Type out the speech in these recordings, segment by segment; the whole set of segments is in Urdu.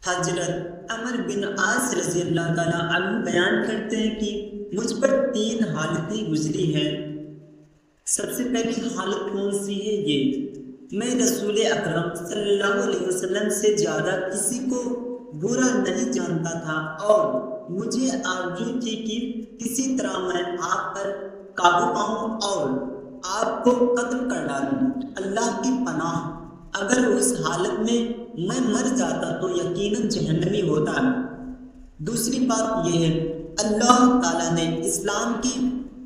حضرت عمر بن عاص رضی اللہ تعالیٰ عنہ بیان کرتے ہیں کہ مجھ پر 3 حالتیں گزری ہیں۔ سب سے پہلی حالت کون سی ہے؟ یہ میں رسول اکرم صلی اللہ علیہ وسلم سے زیادہ کسی کو برا نہیں جانتا تھا اور مجھے آرزو تھی کہ کسی طرح میں آپ پر قابو پاؤں اور آپ کو قتل کر ڈالوں۔ اللہ کی پناہ، اگر اس حالت میں میں مر جاتا تو یقیناً جہنمی ہوتا۔ دوسری بات یہ ہے، اللہ تعالیٰ نے اسلام کی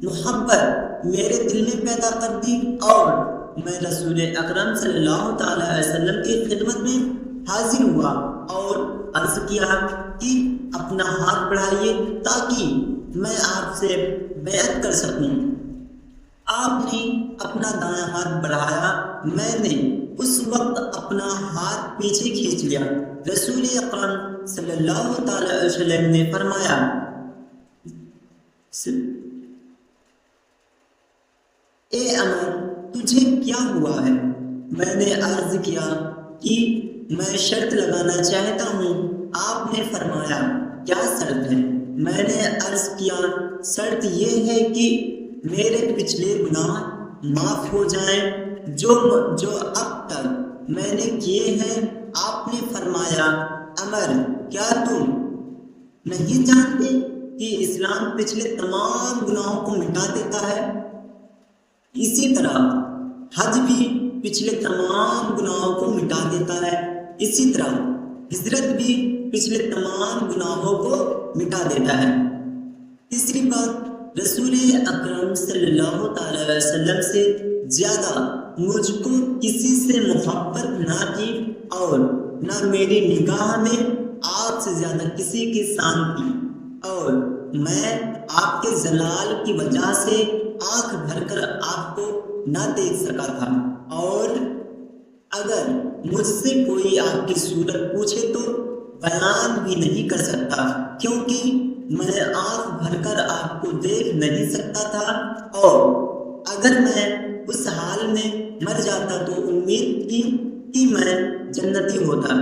محبت میرے دل میں پیدا کر دی اور میں رسول اکرم صلی اللہ تعالیٰ علیہ وسلم کی خدمت میں حاضر ہوا اور عرض کیا کہ اپنا ہاتھ بڑھائیے تاکہ میں آپ سے بیعت کر سکوں۔ آپ نے اپنا دایاں ہاتھ بڑھایا، میں نے اس وقت اپنا ہاتھ پیچھے کھینچ لیا۔ رسول اکرم صلی اللہ تعالی علیہ وسلم نے فرمایا، اے عمر تجھے کیا ہوا ہے؟ میں نے عرض کیا کہ میں شرط لگانا چاہتا ہوں۔ آپ نے فرمایا، کیا شرط ہے؟ میں نے عرض کیا، شرط یہ ہے کہ میرے پچھلے گناہ معاف ہو جائیں جو اب تک میں نے کیے ہیں۔ آپ نے فرمایا، عمر کیا تم نہیں جانتے کہ اسلام پچھلے تمام گناہوں کو مٹا دیتا ہے؟ اسی طرح حج بھی پچھلے تمام گناہوں کو مٹا دیتا ہے، اسی طرح ہجرت بھی پچھلے تمام گناہوں کو مٹا دیتا ہے۔ تیسری بات، رسول اکرم صلی اللہ تعالی علیہ وسلم سے زیادہ مجھ کو کسی سے محبت نہ تھی اور نہ میری نگاہ میں آپ سے زیادہ کسی کی شان تھی، اور میں آپ کے جلال کی وجہ سے آنکھ بھر کر آپ کو نہ دیکھ سکا تھا، اور اگر مجھ سے کوئی آپ کی صورت پوچھے تو بیان بھی نہیں کر سکتا، کیونکہ میں آنکھ بھر کر آپ کو دیکھ نہیں سکتا تھا، اور اگر میں اس حال میں مر جاتا تو امید تھی کہ میں جنتی ہوتا۔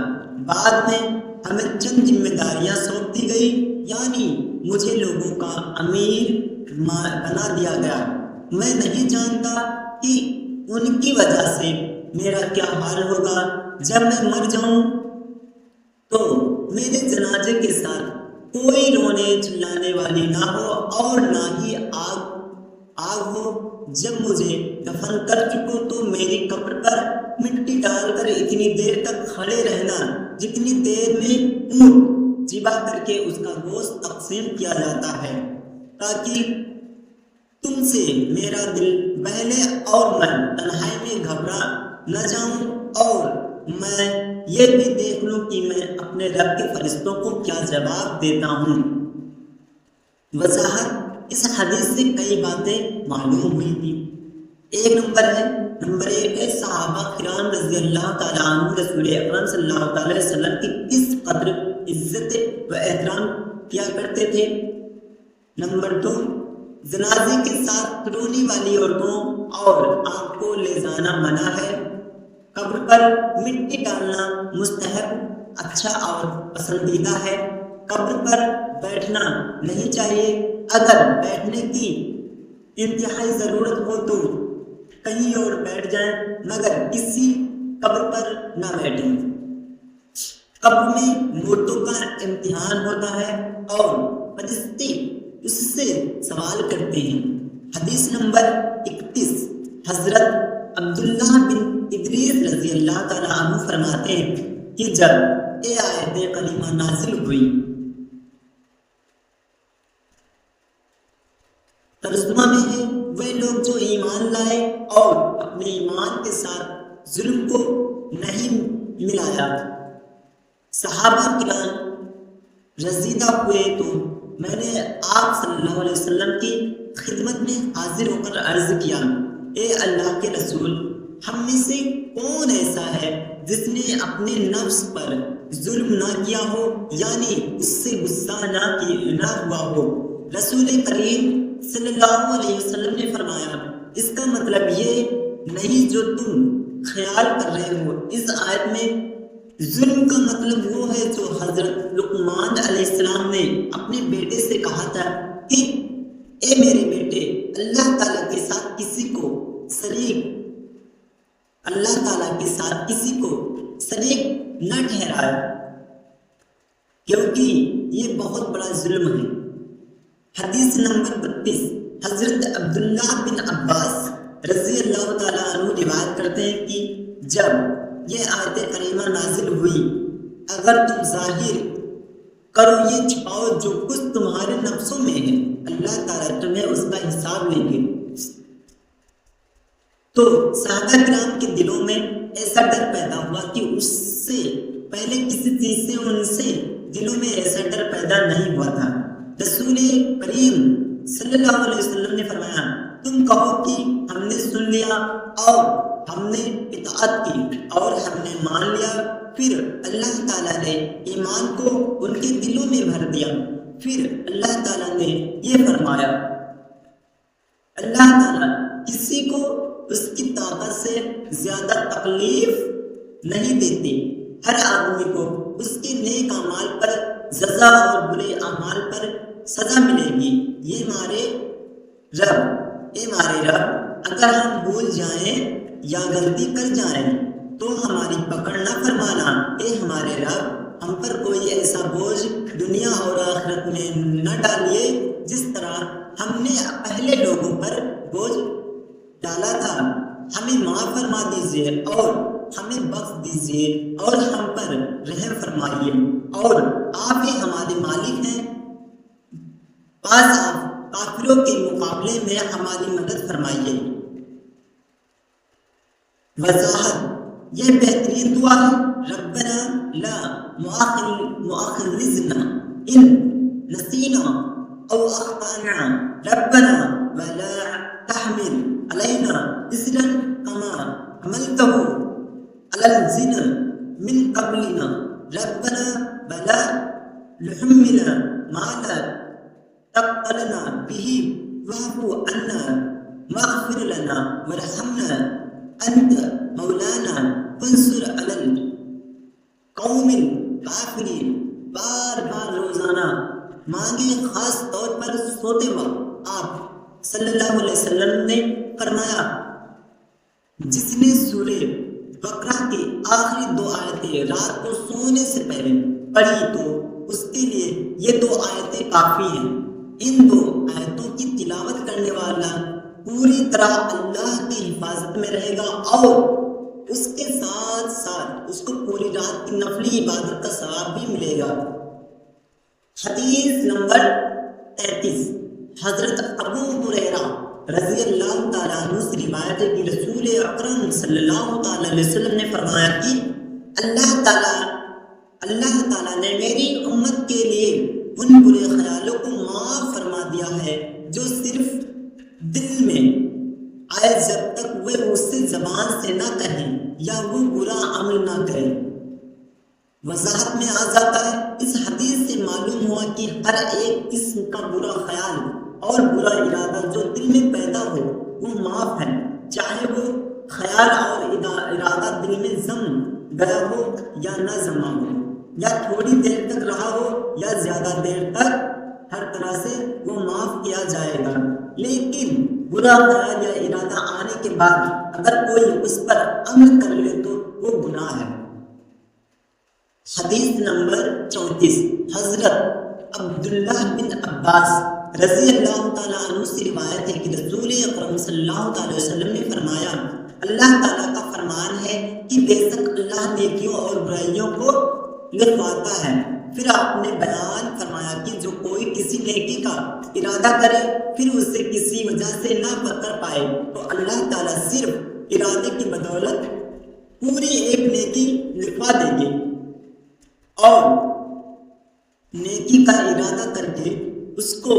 بعد میں ہمیں چند ذمہ داریاں سونپ دی گئی، یعنی مجھے لوگوں کا امیر بنا دیا گیا۔ میں نہیں جانتا کہ ان کی وجہ سے میرا کیا حال ہوگا۔ جب میں مر جاؤں تو میرے جنازے کے ساتھ کوئی رونے چلانے والی نہ ہو اور نہ ہی آگ ہو۔ جب مجھے دفن کر چکو تو میری قبر پر مٹی ڈال کر اتنی دیر تک کھڑے رہنا جتنی دیر میں اونٹ ذبح کر کے اس کا گوشت تقسیم کیا جاتا ہے، تاکہ تم سے میرا دل بہلے اور میں تنہائی میں گھبرا نہ جاؤں، اور میں یہ بھی دیکھ لوں کہ میں اپنے رب کے فرشتوں کو کیا جواب دیتا ہوں۔ وضاحت، اس حدیث سے کئی باتیں معلوم ہوئی تھی۔ نمبر ایک ہے صحابہ کرام رضی اللہ تعالیٰ عنہ رسول اکرم صلی اللہ تعالی وسلم کی کس قدر عزت و احترام کیا کرتے تھے۔ نمبر دو، جنازے کے ساتھ رونے والی عورتوں اور آنکھ کو لے جانا منع ہے۔ قبر پر مٹی ڈالنا مستحب، اچھا اور پسندیدہ ہے۔ قبر پر بیٹھنا نہیں چاہیے، اگر بیٹھنے کی انتہائی ضرورت ہو تو کہیں اور بیٹھ جائیں، مگر کسی قبر پر نہ بیٹھیں۔ قبر میں موتوں کا امتحان ہوتا ہے اور فرشتے اس سے سوال کرتے ہیں۔ حدیث نمبر 31، حضرت عبداللہ بن ادریس رضی اللہ تعالیٰ عنہ فرماتے ہیں کہ جب یہ آیت کریمہ نازل ہوئی، ترجمہ میں ہے وہ لوگ جو ایمان لائے اور اپنے ایمان کے ساتھ ظلم کو نہیں ملایا۔ صحابہ کرام رضیدہ ہوئے تو میں نے آپ صلی اللہ علیہ وسلم کی خدمت میں حاضر ہو کر عرض کیا، اے اللہ کے رسول، ہم میں سے کون ایسا ہے جس نے اپنے نفس پر ظلم نہ کیا ہو، یعنی اس سے غصہ نہ ہوا ہو۔ رسول کریم صلی اللہ علیہ وسلم نے فرمایا، اس کا مطلب یہ نہیں جو تم خیال کر رہے ہو۔ اس آیت میں ظلم کا مطلب وہ ہے جو حضرت لقمان علیہ السلام نے اپنے بیٹے سے کہا تھا کہ اے میرے بیٹے، اللہ تعالیٰ کے ساتھ کسی کو شریک نہ ٹھہرائے، کیونکہ یہ بہت بڑا ظلم ہے۔ حدیث نمبر 32، حضرت عبداللہ بن عباس رضی اللہ تعالیٰ عنہ روایت کرتے ہیں کہ جب یہ آیت کریمہ نازل ہوئی، اگر تم ظاہر کرو یہ چھپاؤ جو کچھ تمہارے نفسوں میں ہے، اللہ تعالیٰ تمہیں اس کا حساب لیں گے، تو صحابہ کرام کے دلوں میں ایسا ڈر پیدا ہوا کہ اس سے پہلے کسی چیز سے ان سے دلوں میں ایسا ڈر پیدا نہیں ہوا تھا۔ رسول کریم صلی اللہ علیہ وسلم نے فرمایا، تم کہو کہ ہم نے سن لیا اور ہم نے اطاعت کی اور ہم نے مان لیا، پھر اللہ تعالیٰ نے ایمان کو ان کے دلوں میں بھر دیا۔ پھر اللہ تعالیٰ نے یہ فرمایا، اللہ تعالیٰ کسی کو اس کی طاقت سے زیادہ تکلیف نہیں دیتے، ہر آدمی کو اس کے نیک اعمال پر سزا اور برے اعمال پر سزا ملے گی۔ اے ہمارے رب، اگر ہم بھول جائیں یا غلطی کر جائیں تو ہماری پکڑ نہ فرمانا۔ اے ہمارے رب، ہم پر کوئی ایسا بوجھ دنیا اور آخرت میں نہ ڈالیے جس طرح ہم نے پہلے لوگوں پر بوجھ ڈالا تھا۔ ہمیں معاف فرما دیجیے اور ہمیں بخش دیجیے اور ہم پر رحم فرمائیے، اور آپ ہی ہمارے مالک ہیں، پاس آپ کافروں کے مقابلے میں ہماری مدد فرمائیے۔ وضاحت، یہ بہترین دعا ہے، ربنا لا مؤاخذنا ان نسینا او اخطانا، ربنا ولا تحمل علینا اصرا کما حملته علی الذین من قبلنا، ربنا ولا تحملنا ما لا طاقت به واعف عنا واغفر لنا وارحمنا انت مولانا فانصر علی القوم الکافرین۔ بار بار روزانہ مانگے، خاص طور پر سوتے وقت۔ آپ صلی اللہ علیہ وسلم نے فرمایا، جس نے سورہ بقرہ کی آخری 2 آیتیں رات کو سونے سے پہلے پڑھی تو اس کے لیے یہ 2 آیتیں کافی ہیں۔ ان 2 آیتوں کی تلاوت کرنے والا پوری طرح اللہ کی حفاظت میں رہے گا، اور اس کے ساتھ ساتھ اس کو پوری رات کی نفلی عبادت کا ثواب بھی ملے گا۔ حدیث نمبر 33، حضرت ابو ہریرہ رضی اللہ تعالیٰ عنہ سے روایت ہے کہ رسول اکرم صلی اللہ تعالیٰ علیہ وسلم نے فرمایا کہ اللہ تعالیٰ نے میری امت کے لیے ان برے خیالوں کو معاف فرما دیا ہے جو صرف دل میں آئے، جب تک وہ اسے زبان سے نہ کہیں یا وہ برا عمل نہ کریں۔ وضاحت میں آ جاتا ہے، اس حدیث سے معلوم ہوا کہ ہر ایک قسم کا برا خیال اور برا ارادہ جو دل میں پیدا ہو وہ معاف ہے، چاہے وہ خیال اور ارادہ دل میں جم گیا ہو یا نہ جما ہو، یا تھوڑی دیر تک رہا ہو یا زیادہ دیر تک، ہر طرح سے وہ معاف کیا جائے گا۔ لیکن برا خیال یا ارادہ آنے کے بعد اگر کوئی اس پر عمل کر لے تو وہ گناہ ہے۔ حدیث نمبر 34، حضرت عبداللہ بن عباس رضی اللہ تعالیٰ عنہ سے روایت ہے کہ رسول اکرم صلی اللہ تعالیٰ وسلم نے فرمایا، اللہ تعالیٰ کا فرمان ہے کہ بے شک اللہ نیکیوں اور برائیوں کو لکھواتا ہے۔ پھر آپ نے بیان فرمایا کہ جو کوئی کسی نیکی کا ارادہ کرے پھر اسے کسی وجہ سے نہ پکڑ پائے تو اللہ تعالیٰ صرف ارادے کی بدولت پوری ایک نیکی لکھوا دیں گے، اور نیکی کا ارادہ کر کے اس کو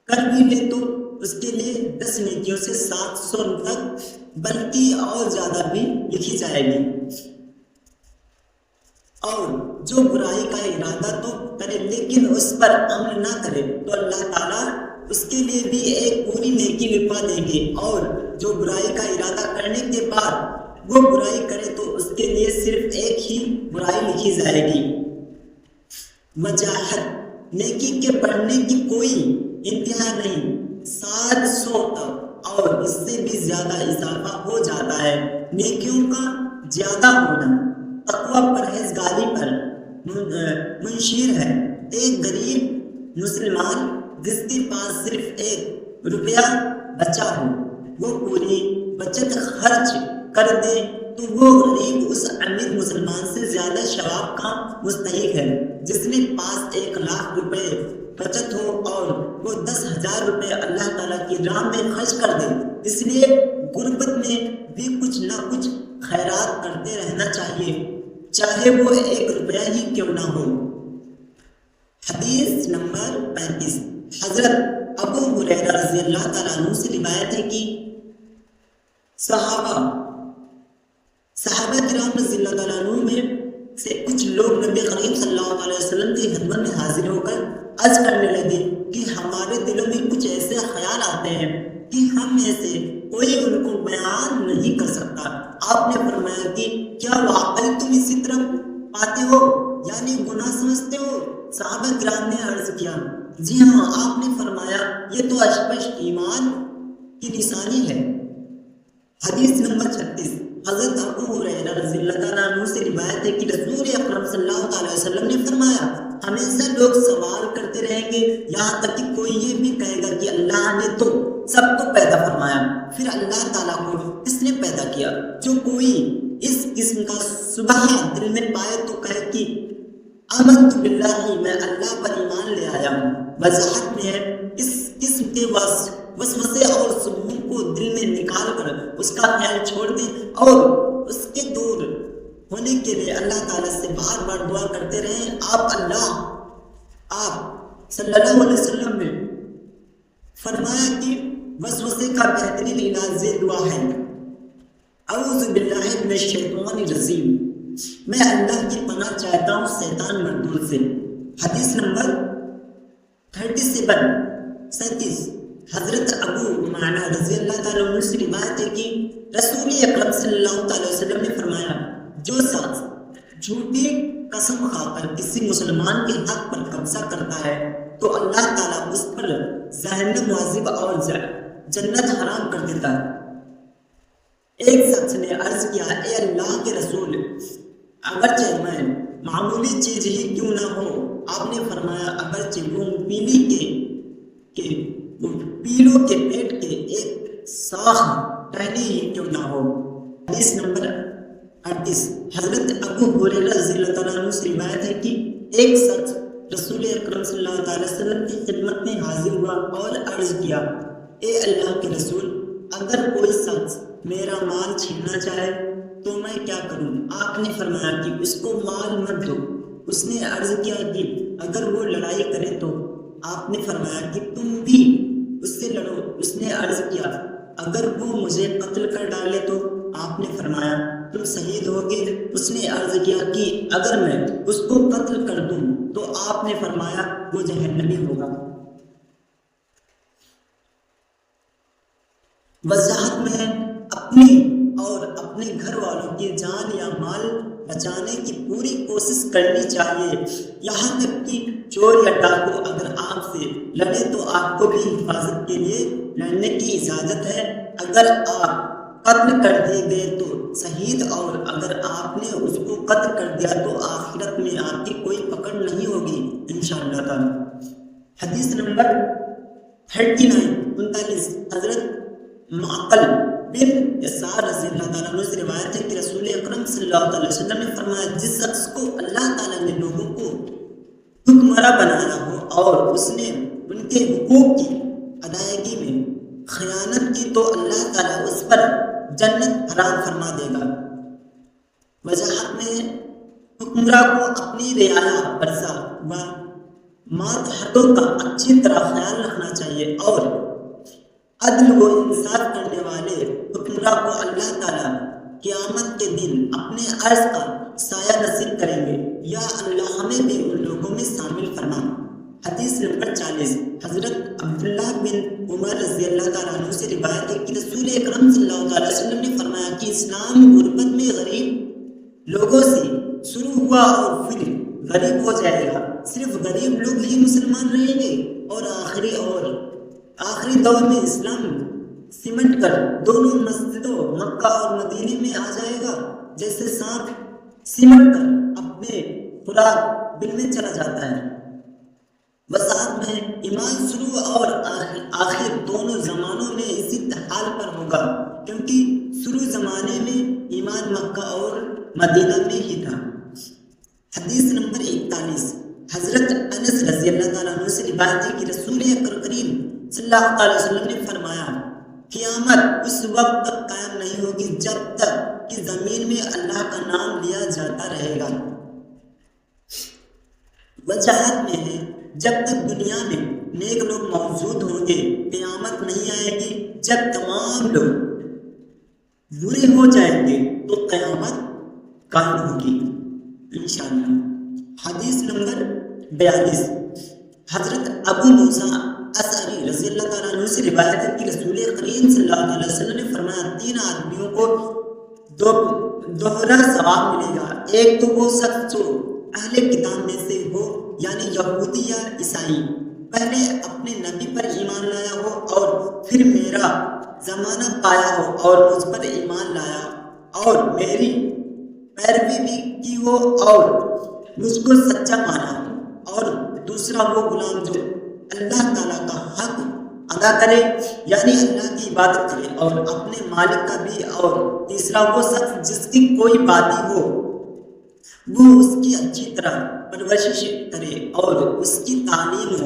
کر بھی لے تو اس کے لیے 10 نیکیوں سے 700 تک بلکہ اور زیادہ بھی لکھی جائے گی۔ اور جو برائی کا ارادہ تو کرے لیکن اس پر عمل نہ کرے تو اللہ تعالیٰ اس کے لیے بھی ایک پوری نیکی لکھوا دیں گے، اور جو برائی کا ارادہ کرنے کے بعد وہ برائی کرے تو اس کے لیے صرف ایک ہی برائی لکھی جائے گی۔ وجاہت، نیکی کے بڑھنے کی کوئی انتہا نہیں، 700 تک اور اس سے بھی زیادہ اضافہ ہو جاتا ہے۔ نیکیوں کا زیادہ ہونا تقویٰ پرہیزگاری پر منشیر ہے۔ ایک غریب مسلمان جس کے پاس صرف 1 روپیہ بچا ہو، وہ پوری بچت خرچ کر دے تو وہ غریب اس امیر مسلمان سے زیادہ ثواب کا مستحق ہے جس نے پاس 1 لاکھ روپے بچت ہو اور وہ 10,000 روپے اللہ تعالیٰ کی راہ میں خرچ کر دے۔ اس لیے غربت میں بھی کچھ نہ کچھ خیرات کرتے رہنا چاہیے، چاہے وہ 1 روپیہ ہی کیوں نہ ہو۔ حدیث نمبر 35۔ حضرت ابو ہریرہ رضی اللہ تعالیٰ عنہ سے روایت ہے کہ صحابہ کرام رضی اللہ تعالیٰ عنہ میں سے کچھ لوگ نبی کریم صلی اللہ علیہ وسلم کی خدمت میں حاضر ہو کر عرض کرنے لگے کہ ہمارے دلوں میں کچھ ایسے خیال آتے ہیں کہ ہم میں سے کوئی ان کو بیان نہیں کر سکتا۔ آپ نے فرمایا کہ کیا واقعی تم اسی طرح پاتے ہو، یعنی گناہ سمجھتے ہو؟ صحابہ کرام نے عرض کیا جی ہاں۔ آپ نے فرمایا یہ تو اشپش ایمان کی نشانی ہے۔ حدیث نمبر 36۔ حضرت ابو ہریرہ رضی اللہ تعالیٰ عنہ سے روایت ہے کہ رسول اکرم صلی اللہ علیہ وسلم نے فرمایا ہمیشہ لوگ سوال کرتے رہیں گے یہاں تک کہ کوئی یہ بھی کہے گا کہ اللہ نے تو سب کو پیدا فرمایا، پھر اللہ تعالیٰ کو کس نے پیدا کیا؟ جو کوئی اس قسم کا شبہ دل میں پائے تو کہے کہ آمنت باللہ، میں اللہ پر ایمان لے آیا ہوں۔ وضاحت میں ہے اس قسم کے وسوسے اور شبہوں کو دل میں نکال کر اس کا خیال چھوڑ دیں اور اس کے دور ہونے کے لیے اللہ تعالیٰ سے بار بار دعا کرتے رہیں۔ آپ صلی اللہ علیہ وسلم نے فرمایا کہ وسوسے کا بہترین علاج یہ دعا ہے، اعوذ باللہ من الشیطان الرجیم، میں اللہ کی پناہ چاہتا ہوں شیطان مردود سے۔ حدیث نمبر 37۔ حضرت ابو امامہ رضی اللہ تعالیٰ عنہ سے روایت ہے کہ رسول اکرم صلی اللہ تعالیٰ وسلم نے فرمایا جو شخص جھوٹی قسم کھا کر کسی مسلمان کے حق پر قبضہ کرتا ہے تو اللہ تعالیٰ اس پر جہنم واجب اور جنت حرام کر دیتا ہے۔ ایک شخص نے عرض کیا اے اللہ کے رسول، اگرچہ میں معمولی چیز ہی کیوں نہ ہو؟ آپ نے فرمایا اگرچہ وہ پیلوں کے پیٹ کے ایک ساخ ٹہنی ہی کیوں نہ ہو۔ حدیث نمبر 38۔ حضرت ابو ہریرہ رضی اللہ تعالیٰ عنہ سے روایت ہے کہ ایک شخص رسول اکرم صلی اللہ علیہ وسلم کی خدمت میں حاضر ہوا اور عرض کیا اے اللہ کے رسول، اگر کوئی شخص میرا مال چھیننا چاہے تو میں کیا کروں؟ آپ نے فرمایا کہ اس کو مال مت دو۔ اس نے عرض کیا کہ اگر وہ لڑائی کرے تو؟ آپ نے فرمایا کہ تم بھی اس سے لڑو۔ اس نے عرض کیا اگر وہ مجھے قتل کر ڈالے تو؟ آپ نے فرمایا تم شہید ہوگے۔ اس نے عرض کیا کہ اگر میں اس کو قتل کر دوں تو؟ آپ نے فرمایا وہ جہنمی ہوگا۔ وضاحت میں اپنی اور اپنے گھر والوں کی جان یا مال بچانے کی پوری کوشش کرنی چاہیے، یہاں تک کہ چور یا ڈاکو اگر آپ سے لڑے تو آپ کو بھی حفاظت کے لیے لڑنے کی اجازت ہے۔ اگر آپ قتل کر دیے گئے تو شہید، اور اگر آپ نے اس کو قتل کر دیا تو آخرت میں آپ کی کوئی پکڑ نہیں ہوگی انشاءاللہ تعالی۔ حدیث نمبر 39۔ حضرت معقل بن یسار رضی اللہ تعالیٰ عنہ سے روایت ہے کہ رسول اکرم صلی اللہ علیہ وسلم نے فرمایا جس شخص کو اللہ تعالیٰ نے لوگوں کو حکمراں بنایا ہو اور اس نے ان کے حقوق کی ادائیگی میں خیانت کی تو اللہ تعالیٰ اس پر جنت حرام فرما دے گا۔ وضاحت میں حکمراں کو اپنی رعایا برسا و ماتحتوں کا اچھی طرح خیال رکھنا چاہیے، اور عدل و انصاف کرنے والے حکمراں کو اللہ تعالیٰ قیامت کے دن اپنے عرش کا سایہ نصیب کریں گے۔ یا اللہ ہمیں بھی ان لوگوں میں شامل فرما۔ حدیث نمبر 40 حضرت عبداللہ بن عمر رضی اللہ تعالیٰ عنہ سے روایت ہے کہ رسول اکرم صلی اللہ علیہ وسلم نے فرمایا کہ اسلام غربت میں غریب لوگوں سے شروع ہوا اور پھر غریب ہو جائے گا. صرف غریب لوگ ہی مسلمان رہیں گے اور آخری دور میں اسلام سمٹ کر دونوں مسجدوں مکہ اور مدینے میں آ جائے گا جیسے سانپ سمٹ کر اپنے خوراک بل میں چلا جاتا ہے. وسعت میں ایمان شروع اور آخر دونوں زمانوں میں اسی حال پر ہوگا کیونکہ شروع زمانے میں ایمان مکہ اور مدینہ میں ہی تھا. حدیث نمبر 41 حضرت انس رضی اللہ تعالیٰ عنہ سے روایت ہے کہ رسول کریم صلی اللہ علیہ وسلم نے فرمایا قیامت اس وقت تک قائم نہیں ہوگی جب تک کہ زمین میں اللہ کا نام لیا جاتا رہے گا. وجاہت میں ہے جب تک دنیا میں نیک لوگ موجود ہوں گے قیامت نہیں آئے گی. جب تمام لوگ برے ہو جائیں گے تو قیامت قائم ہوگی انشاءاللہ. حدیث نمبر 42 حضرت ابو موسیٰ اشعری رضی اللہ تعالیٰ عنہ سے روایت ہے کہ رسول کریم صلی اللہ علیہ وسلم نے فرمایا 3 آدمیوں کو دوہرا ثواب ملے گا. ایک تو وہ شخص جو اہل کتاب میں سے ہو یعنی یہودی یا عیسائی پہلے اپنے نبی پر ایمان لایا ہو اور پھر میرا زمانہ پایا ہو اور مجھ پر ایمان لایا اور میری پیروی بھی کی ہو اور مجھ کو سچا مانا ہو. اور دوسرا وہ غلام جو اللہ تعالیٰ کا حق ادا کرے یعنی اللہ کی عبادت کرے اور اپنے مالک کا بھی. اور تیسرا وہ شخص جس کی کوئی بادی ہو وہ اس کی اچھی طرح پرورش کرے اور اس کی تعلیم و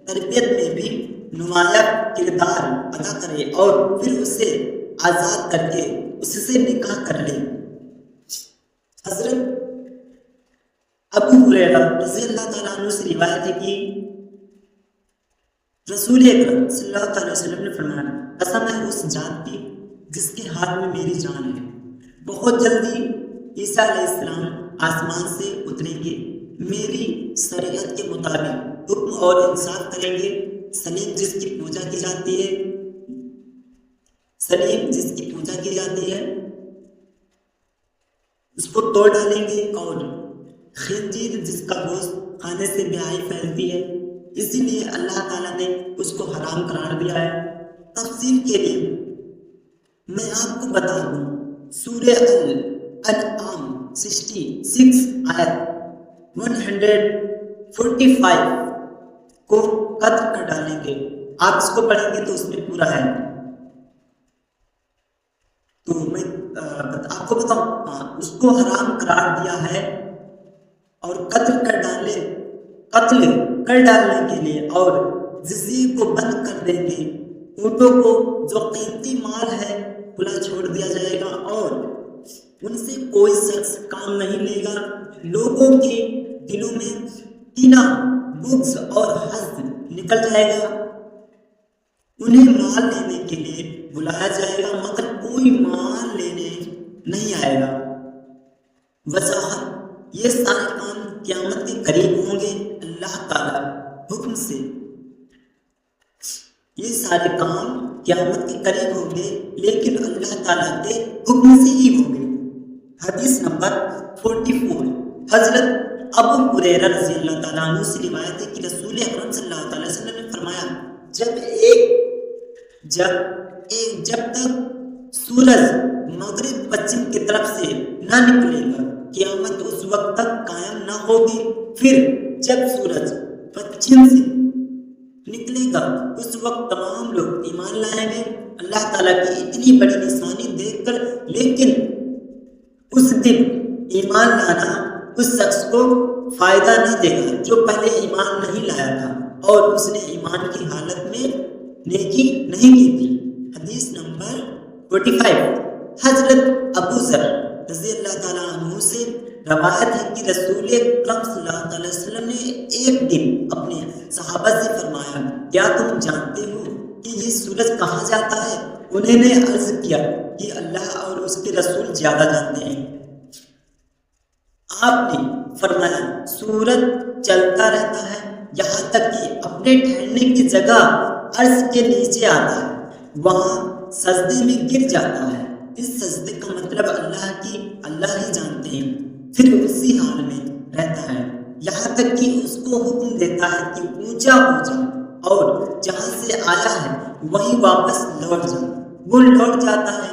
تربیت میں بھی نمایاں کردار ادا کرے اور پھر اسے آزاد کر کے اس سے نکاح کر لے. حضرت ابو ہریرہ رضی اللہ تعالیٰ عنہ سے روایت ہے کہ رسول اکرم صلی اللہ علیہ وسلم نے فرمایا قسم ہے اس ذات کی جس کے ہاتھ میں میری جان ہے بہت جلدی عیسیٰ علیہ السلام آسمان سے اتریں گے میری شریعت کے مطابق حکم اور انصاف کریں گے. سلیم جس کی پوجا کی جاتی ہے اس کو توڑ ڈالیں گے اور خنزیر جس کا گوشت کھانے سے بیائی پھیلتی ہے اسی لیے اللہ تعالیٰ نے اس کو حرام قرار دیا ہے. تفصیل کے لیے میں آپ کو بتا دوں سورہ الانعام 66 آیت 145 کو قتل کر ڈالیں گے. آپ اس کو پڑھیں گے تو اس میں پورا ہے. تو میں آپ کو بتاؤں اس کو حرام قرار دیا ہے اور قتل کر ڈالنے کے لیے اور جزیے کو بند کر دیں گے. اونٹوں کو جو قیمتی مال ہے کھلا چھوڑ دیا جائے گا اور ان سے کوئی شخص کام نہیں لے گا. لوگوں کے دلوں میں کینہ بغض اور حسد نکل جائے گا. انہیں مال لینے کے لیے بلایا جائے گا مگر کوئی مال لینے نہیں آئے گا. وضاحت یہ سارے کام قیامت کے قریب ہوں گے اللہ تعالیٰ حکم سے. یہ سارے کام قیامت کے قریب ہوں گے لیکن اللہ تعالیٰ کے حکم سے ہی ہوں گے. حدیث نمبر 44 حضرت ابو ہریرہ رضی اللہ تعالیٰ عنہ سے روایت ہے کہ رسول اکرم صلی اللہ علیہ وسلم نے فرمایا جب تک سورج مغرب پچھم کی طرف سے نہ نکلے گا قیامت اس وقت تک قائم نہ ہوگی. پھر جب سورج پچھم سے نکلے گا اس وقت تمام لوگ ایمان لائیں گے اللہ تعالیٰ کی اتنی بڑی نشانی دیکھ کر. لیکن اس دن ایمان لانا اس شخص کو فائدہ نہ دے گا جو پہلے ایمان نہیں لایا تھا اور اس نے ایمان کی حالت میں نیکی نہیں کی تھی. حدیث نمبر 45 حضرت ابو ذر رضی اللہ تعالیٰ عنہ سے روایت ہے کہ رسول اکرم صلی اللہ علیہ وسلم نے ایک دن اپنے صحابہ سے فرمایا کیا تم جانتے ہو کہ یہ سورج کہاں جاتا ہے؟ انہوں نے عرض کیا کہ اللہ اور اس کے رسول زیادہ جانتے ہیں. آپ نے فرمایا سورج چلتا رہتا ہے یہاں تک کہ اپنے ٹھہرنے کی جگہ عرش کے نیچے آتا ہے، وہاں سجدے میں گر جاتا ہے۔ اس سجدے کا مطلب اللہ ہی جانتے ہیں، پھر اسی حال میں رہتا ہے یہاں تک کہ اس کو حکم دیتا ہے کہ اونچا ہو جا اور جہاں سے آیا ہے وہیں واپس لوٹ جا۔ وہ لوٹ جاتا ہے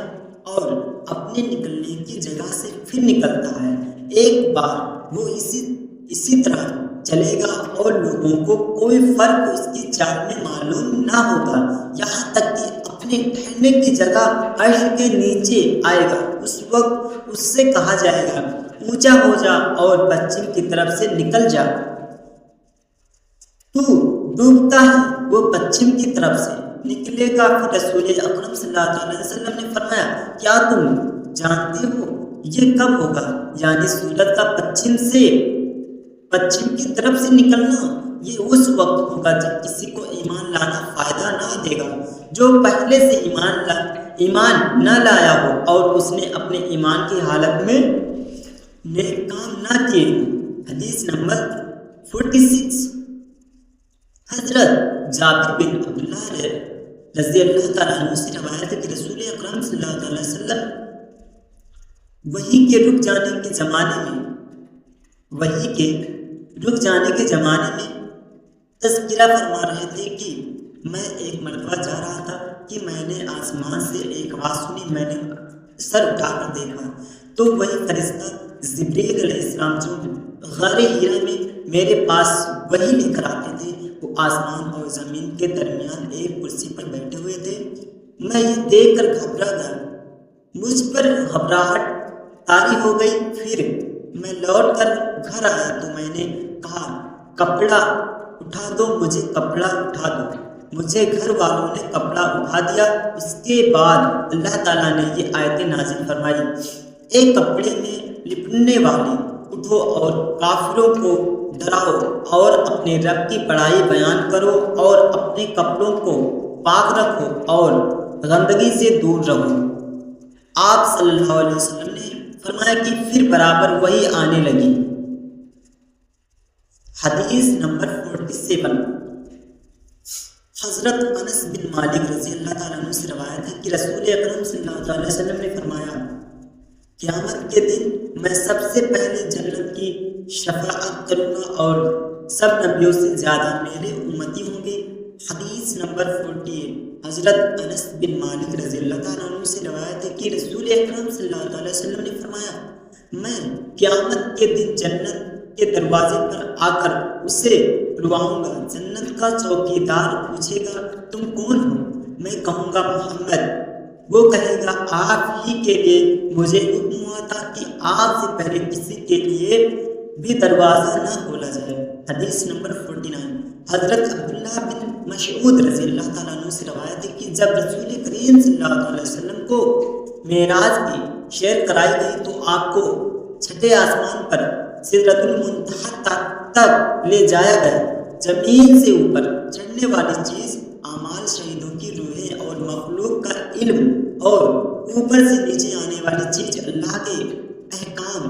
اور اپنے نکلنے کی جگہ سے پھر نکلتا ہے۔ ایک بار وہ اسی طرح چلے گا اور لوگوں کو کوئی فرق اس کی چال میں معلوم نہ ہوگا، یہاں تک کہ اپنے ٹھہرنے کی جگہ عرش کے نیچے آئے گا۔ اس وقت اس سے کہا جائے گا اونچا ہو جا اور پچھم کی طرف سے نکل جا۔ تو ڈوبتا ہے، وہ پچھم کی طرف سے نکلے گا۔ پھر رسول اکرم صلی اللہ علیہ وسلم نے فرمایا، کیا تم جانتے ہو یہ کب ہوگا؟ یعنی سورج کا پچھم کی طرف سے نکلنا یہ اس وقت ہوگا جب کسی کو ایمان لانا فائدہ نہ دے گا، جو پہلے سے ایمان نہ لایا ہو اور اس نے اپنے ایمان کی حالت میں نیک کام نہ کیے۔ حدیث نمبر 46۔ حضرت جابر بن عبداللہ رضی اللہ تعالیٰ عنہ سے روایت ہے کہ رسول اکرم صلی اللہ علیہ وسلم وحی کے رک جانے کے زمانے میں تذکرہ فرما رہے تھے کہ میں ایک مرتبہ جا رہا تھا کہ میں نے آسمان سے ایک آواز سنی، میں نے سر اٹھا کر دیکھا تو وہی فرشتہ جبریل علیہ السلام جو غار ہیرا میں میرے پاس وہی لے کر آتے تھے، وہ آسمان اور زمین کے درمیان ایک کرسی پر بیٹھے ہوئے تھے۔ میں یہ دیکھ کر گھبرا گیا، مجھ پر گھبراہٹ طاری ہو گئی۔ پھر میں لوٹ کر گھر آیا تو میں نے کہا کپڑا اٹھا دو، مجھے کپڑا اٹھا دو۔ مجھے گھر والوں نے کپڑا اٹھا دیا۔ اس کے بعد اللہ تعالیٰ نے یہ آیت نازل فرمائی، ایک کپڑے میں لپٹنے والے اٹھو اور کافروں کو ڈراؤ اور اپنے رب کی بڑائی بیان کرو اور اپنے کپڑوں کو پاک رکھو اور گندگی سے دور رہو۔ آپ صلی اللہ علیہ وسلم نے فرمایا کہ پھر برابر وہی آنے لگی۔ حدیث نمبر 47۔ حضرت انس بن مالک رضی اللہ تعالیٰ عنہ سے روایت ہے کہ رسول اکرم صلی اللہ علیہ وسلم نے فرمایا، قیامت کے دن میں سب سے پہلے جنت کی شفاعت کروں گا اور سب نبیوں سے زیادہ میرے امتی ہوں گے۔ حدیث نمبر 48۔ حضرت انس بن مالک رضی اللہ تعالیٰ عنہ سے روایت ہے کہ رسول اکرم صلی اللہ علیہ وسلم نے فرمایا، میں قیامت کے دن جنت کے دروازے پر آ کر اسے رواؤں گا۔ جنت کا چوکیدار پوچھے گا، تم کون ہو؟ میں کہوں گا محمد۔ وہ کہے گا، آپ ہی کے لیے مجھے حکم ہوا تھا کہ آپ سے پہلے کسی کے لیے بھی دروازہ نہ کھولا جائے۔ حدیث نمبر 49۔ حضرت عبداللہ بن مسعود رضی اللہ تعالیٰ عنہ سے روایت ہے کہ جب رسول کریم صلی اللہ علیہ وسلم کو معراج کی سیر کرائی گئی تو آپ کو چھٹے آسمان پر سدرۃ المنتہا تک لے جایا گیا۔ زمین سے اوپر چڑھنے والی چیز اعمال شہیدوں کی روحیں اور مخلوق کا علم، اور اوپر سے نیچے آنے والی چیز اللہ کے احکام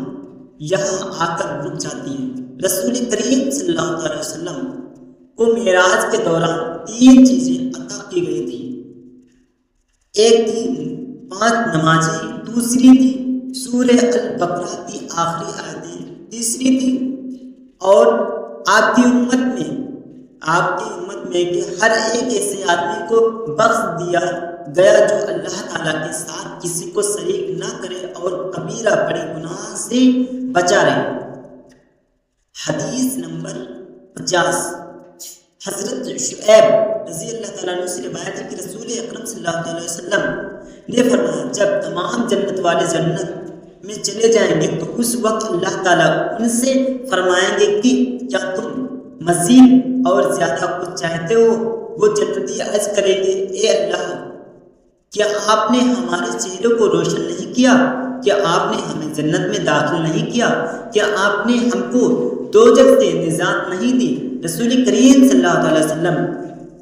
یہاں آ کر رک جاتی ہیں۔ رسول کریم صلی اللہ علیہ وسلم کو معراج کے دوران 3 چیزیں عطا کی گئی تھی۔ ایک تھی 5 نمازیں، دوسری تھی سورہ البقرہ کی آخری آیتیں، تیسری تھی اور آپ کی امت میں کہ ہر ایک ایسے آدمی کو بخش دیا گیا جو اللہ تعالیٰ کے ساتھ کسی کو شریک نہ کرے اور کبیرہ بڑے گناہ سے بچا رہے۔ حدیث نمبر 50۔ حضرت شعیب رضی اللہ تعالیٰ عنہ سے روایت ہے کہ رسول اکرم صلی اللہ علیہ وسلم نے فرمایا، جب تمام جنت والے جنت میں چلے جائیں گے تو اس وقت اللہ تعالیٰ ان سے فرمائیں گے کہ کیا تم مزید اور زیادہ کچھ چاہتے ہو؟ وہ جنتی عرض کریں گے، اے اللہ، کیا آپ نے ہمارے چہروں کو روشن نہیں کیا؟ کیا آپ نے ہمیں جنت میں داخل نہیں کیا؟ کیا آپ نے ہم کو دوزخ سے نجات نہیں دی؟ رسول کریم صلی اللہ علیہ وسلم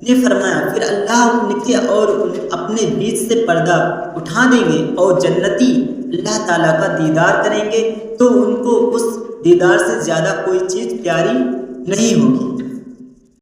نے فرمایا، پھر اللہ ان کے اور اپنے بیچ سے پردہ اٹھا دیں گے اور جنتی اللہ تعالیٰ کا دیدار کریں گے تو ان کو اس دیدار سے زیادہ کوئی چیز پیاری نہیں ہوگی۔